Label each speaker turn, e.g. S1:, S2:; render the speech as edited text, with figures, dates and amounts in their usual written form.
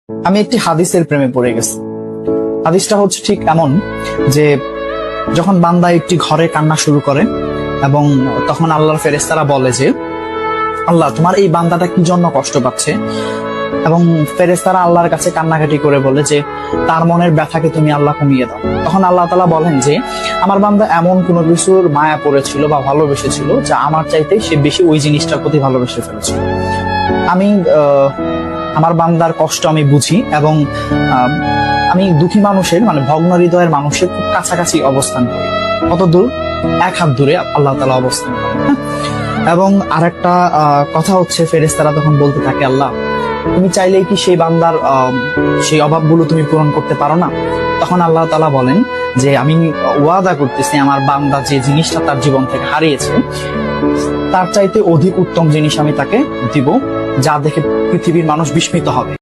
S1: আমি একটি হাদিসের প্রেমে পড়ে গেছি। হাদিসটা হচ্ছে ঠিক এমন যে যখন বান্দা একটি ঘরে কান্না শুরু করে এবং তখন আল্লাহর ফেরেশতারা বলে যে আল্লাহ তোমার এই বান্দাটা কি জন্য কষ্ট পাচ্ছে, এবং ফেরেশতারা আল্লাহর কাছে কান্নাকাটি করে বলে যে তার মনের ব্যথাকে তুমি আল্লাহ কমিয়ে দাও। তখন আল্লাহ তাআলা বলেন যে আমার বান্দা এমন কোনো কিছুর মায়া পড়েছিল বা ভালোবেসেছিল যা আমার চাইতে সে বেশি ওই জিনিসটার প্রতি ভালোবেসে ফেলেছিল। আমি আমার বান্দার কষ্ট আমি বুঝি এবং আমি দুঃখী মানুষের মানে ভগ্ন হৃদয়ের মানুষের খুব কাছাকাছি অবস্থান করি। কত দূর? এক হাত দূরে আল্লাহ তাআলা অবস্থান করেন। এবং আরেকটা কথা হচ্ছে ফেরেশতারা তখন বলতে থাকে আল্লাহ তুমি চাইলেই কি সেই বান্দার সেই অভাবগুলো তুমি পূরণ করতে পারো না? তখন আল্লাহ তাআলা বলেন যে আমি ওয়াদা করতেছি আমার বান্দা যে জিনিসটা তার জীবন থেকে হারিয়েছে তার চাইতে অধিক উত্তম জিনিস আমি তাকে দিব, যা দেখে পৃথিবীর মানুষ বিস্মিত হবে।